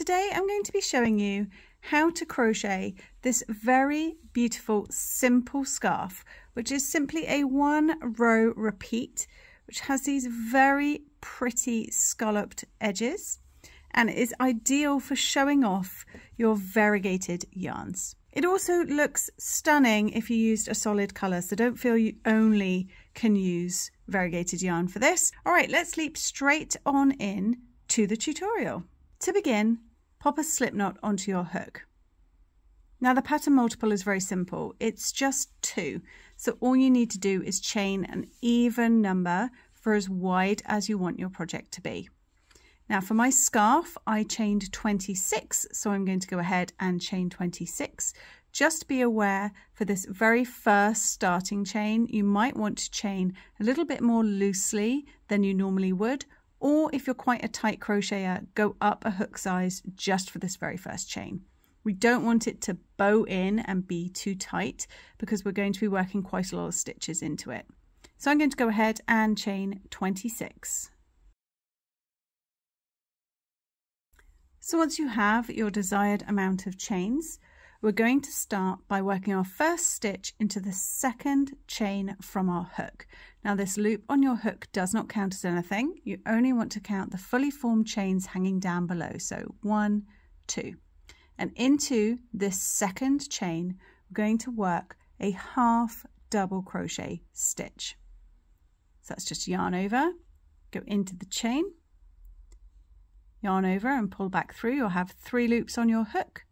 today I'm going to be showing you how to crochet this very beautiful simple scarf, which is simply a 1 row repeat, which has these very pretty scalloped edges and is ideal for showing off your variegated yarns. It also looks stunning if you used a solid colour, so don't feel you only can use variegated yarn for this. All right, let's leap straight on in to the tutorial. To begin, pop a slip knot onto your hook. Now the pattern multiple is very simple. It's just 2. So all you need to do is chain an even number for as wide as you want your project to be. Now for my scarf, I chained 26. So I'm going to go ahead and chain 26. Just be aware for this very first starting chain, you might want to chain a little bit more loosely than you normally would. Or if you're quite a tight crocheter, go up a hook size just for this very first chain. We don't want it to bow in and be too tight because we're going to be working quite a lot of stitches into it. So I'm going to go ahead and chain 26. So once you have your desired amount of chains, we're going to start by working our first stitch into the second chain from our hook. Now this loop on your hook does not count as anything. You only want to count the fully formed chains hanging down below. So 1, 2. And into this second chain, we're going to work a half double crochet stitch. So that's just yarn over, go into the chain, yarn over and pull back through. You'll have 3 loops on your hook.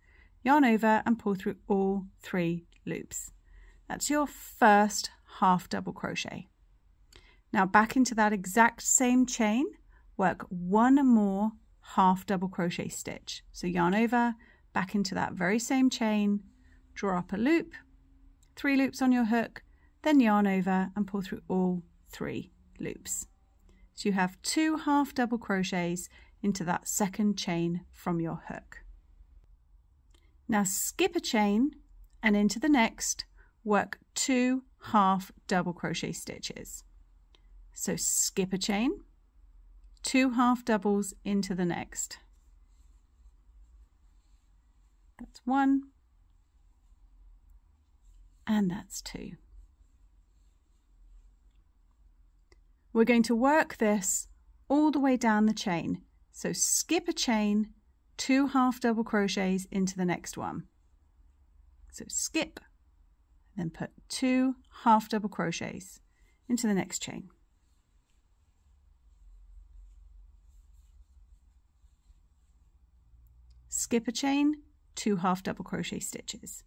Yarn over and pull through all 3 loops. That's your first half double crochet. Now back into that exact same chain, work 1 more half double crochet stitch. So yarn over, back into that very same chain, draw up a loop, 3 loops on your hook, then yarn over and pull through all 3 loops. So you have 2 half double crochets into that second chain from your hook. Now skip a chain and into the next, work 2 half double crochet stitches. So skip a chain, 2 half doubles into the next. That's 1 and that's 2. We're going to work this all the way down the chain. So skip a chain, 2 half double crochets into the next one. So skip, then put 2 half double crochets into the next chain. Skip a chain, 2 half double crochet stitches.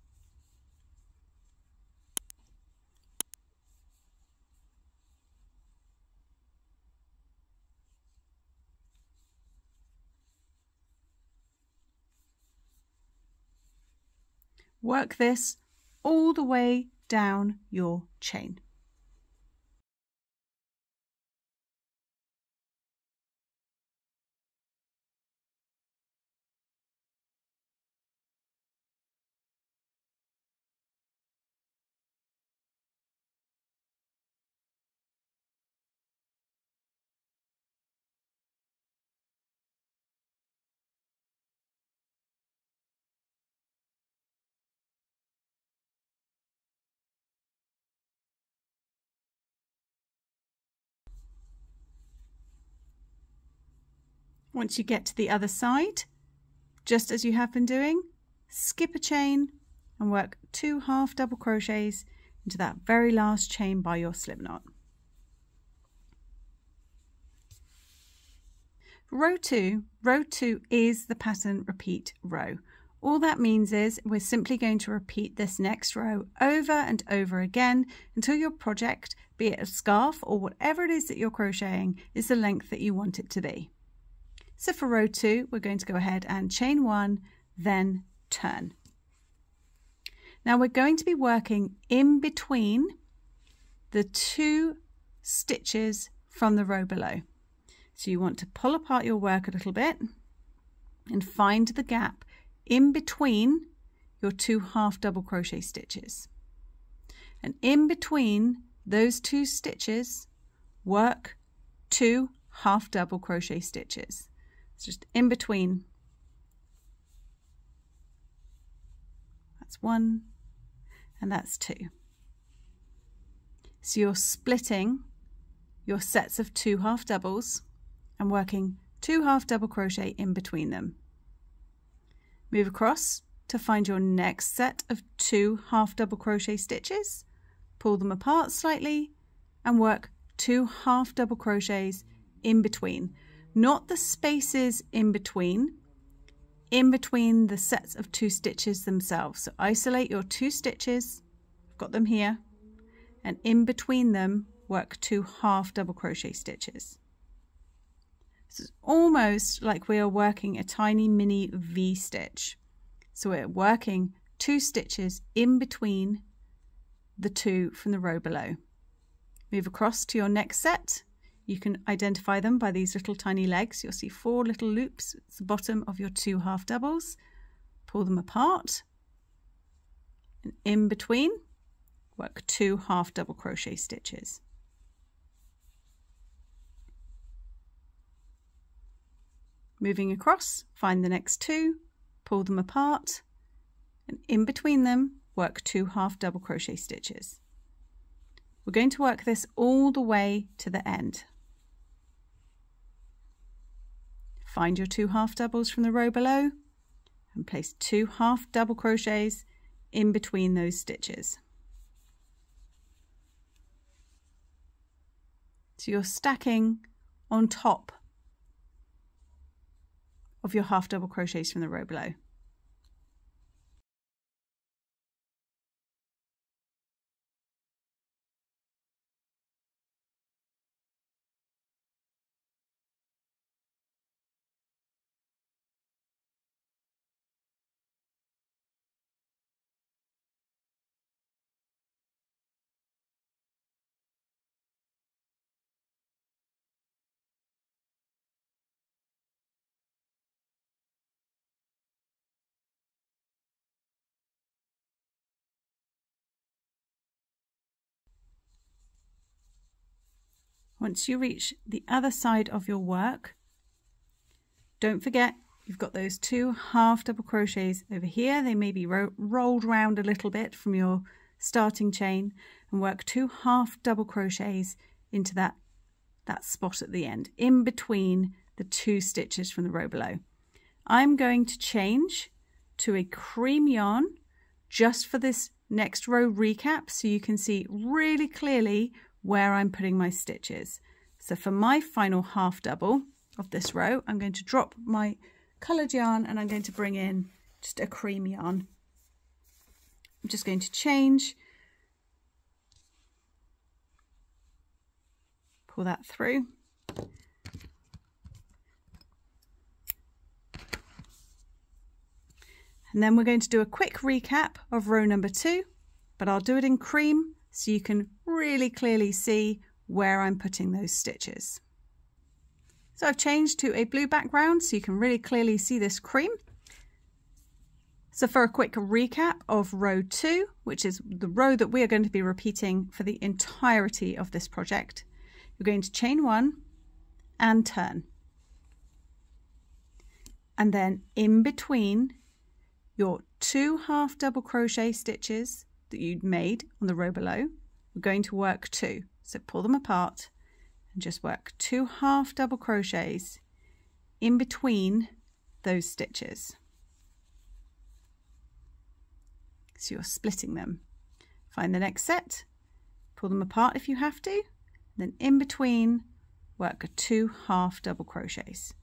Work this all the way down your chain. Once you get to the other side, just as you have been doing, skip a chain and work 2 half double crochets into that very last chain by your slip knot. Row 2 is the pattern repeat row. All that means is we're simply going to repeat this next row over and over again until your project, be it a scarf or whatever it is that you're crocheting, is the length that you want it to be. So for row 2, we're going to go ahead and chain 1, then turn. Now we're going to be working in between the 2 stitches from the row below. So you want to pull apart your work a little bit and find the gap in between your 2 half double crochet stitches. And in between those 2 stitches, work 2 half double crochet stitches. It's just in between that's 1, and that's 2. So you're splitting your sets of 2 half doubles and working 2 half double crochet in between them. Move across to find your next set of 2 half double crochet stitches, pull them apart slightly and work 2 half double crochets in between, not the spaces in between the sets of 2 stitches themselves. So isolate your 2 stitches, I've got them here, and in between them work 2 half double crochet stitches. This is almost like we are working a tiny mini V stitch. So we're working 2 stitches in between the 2 from the row below. Move across to your next set. You can identify them by these little tiny legs. You'll see 4 little loops at the bottom of your 2 half doubles. Pull them apart, and in between work 2 half double crochet stitches. Moving across, find the next 2, pull them apart, and in between them work 2 half double crochet stitches. We're going to work this all the way to the end. Find your 2 half doubles from the row below and place 2 half double crochets in between those stitches. So you're stacking on top of your half double crochets from the row below. Once you reach the other side of your work, don't forget you've got those 2 half double crochets over here. They may be rolled around a little bit from your starting chain, and work 2 half double crochets into that spot at the end, in between the 2 stitches from the row below. I'm going to change to a cream yarn just for this next row recap, so you can see really clearly where I'm putting my stitches. So for my final half double of this row, I'm going to drop my coloured yarn and I'm going to bring in just a cream yarn. I'm just going to change, pull that through, and then we're going to do a quick recap of row number 2, but I'll do it in cream so you can really clearly see where I'm putting those stitches. So I've changed to a blue background so you can really clearly see this cream. So for a quick recap of row 2, which is the row that we are going to be repeating for the entirety of this project, you're going to chain 1 and turn. And then in between your 2 half double crochet stitches that you'd made on the row below, we're going to work 2. So pull them apart and just work 2 half double crochets in between those stitches. So you're splitting them. Find the next set, pull them apart if you have to, and then in between work 2 half double crochets.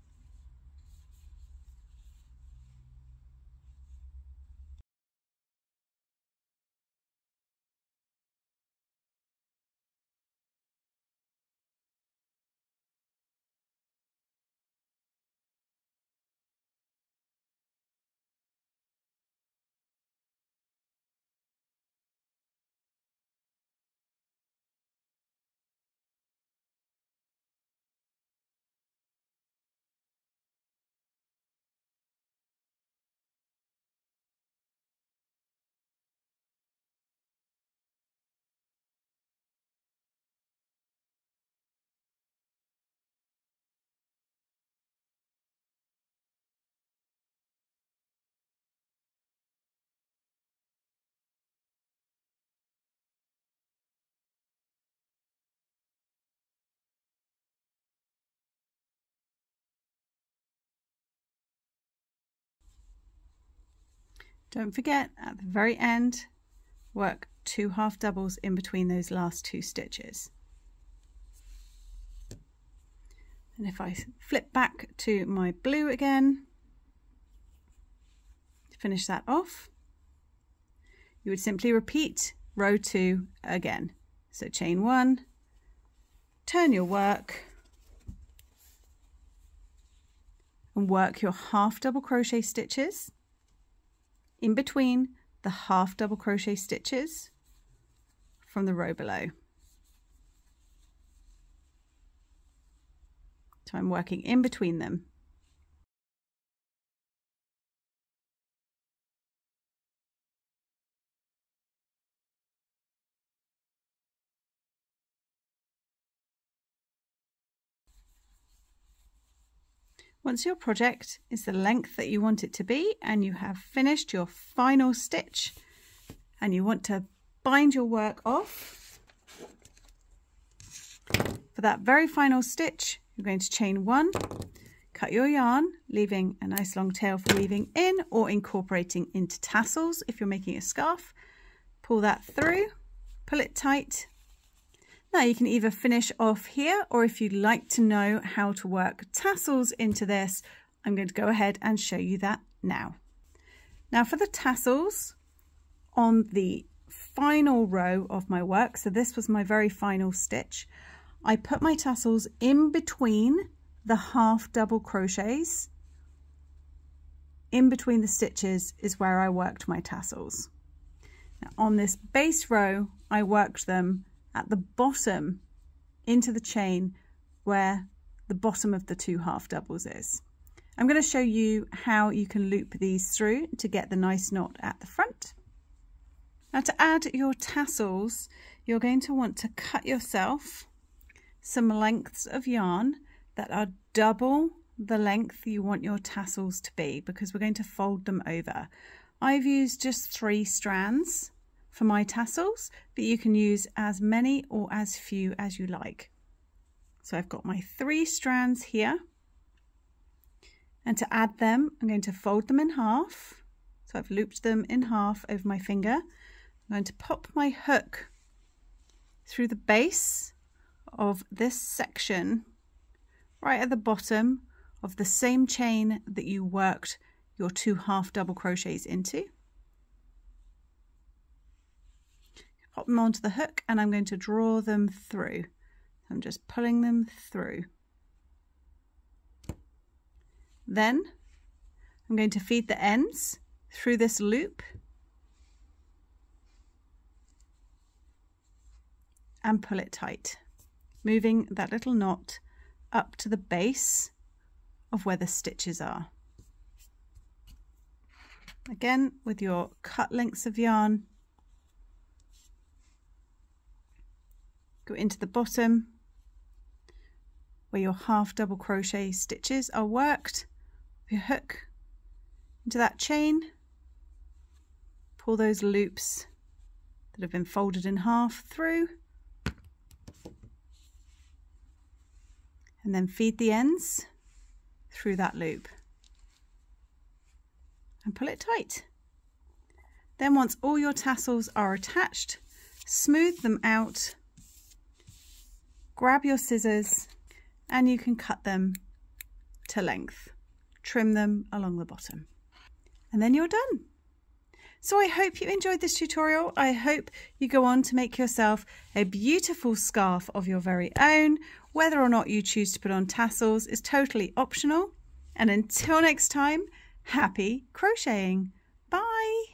Don't forget, at the very end, work 2 half doubles in between those last 2 stitches. And if I flip back to my blue again, to finish that off, you would simply repeat row 2 again. So chain 1, turn your work, and work your half double crochet stitches in between the half double crochet stitches from the row below. So I'm working in between them. Once your project is the length that you want it to be and you have finished your final stitch and you want to bind your work off, for that very final stitch, you're going to chain 1, cut your yarn, leaving a nice long tail for weaving in or incorporating into tassels if you're making a scarf. Pull that through, pull it tight. Now you can either finish off here, or if you'd like to know how to work tassels into this, I'm going to go ahead and show you that now. Now for the tassels on the final row of my work, so this was my very final stitch, I put my tassels in between the half double crochets. In between the stitches is where I worked my tassels. Now on this base row, I worked them at the bottom into the chain where the bottom of the 2 half doubles is. I'm going to show you how you can loop these through to get the nice knot at the front. Now to add your tassels, you're going to want to cut yourself some lengths of yarn that are double the length you want your tassels to be, because we're going to fold them over. I've used just 3 strands for my tassels, but you can use as many or as few as you like. So I've got my 3 strands here, and to add them I'm going to fold them in half. So I've looped them in half over my finger. I'm going to pop my hook through the base of this section right at the bottom of the same chain that you worked your 2 half double crochets into. Pop them onto the hook and I'm going to draw them through. I'm just pulling them through. Then I'm going to feed the ends through this loop and pull it tight, moving that little knot up to the base of where the stitches are. Again, with your cut lengths of yarn, go into the bottom where your half double crochet stitches are worked, with your hook into that chain, pull those loops that have been folded in half through, and then feed the ends through that loop and pull it tight. Then once all your tassels are attached, smooth them out, grab your scissors, and you can cut them to length. Trim them along the bottom. And then you're done. So I hope you enjoyed this tutorial. I hope you go on to make yourself a beautiful scarf of your very own. Whether or not you choose to put on tassels is totally optional. And until next time, happy crocheting. Bye.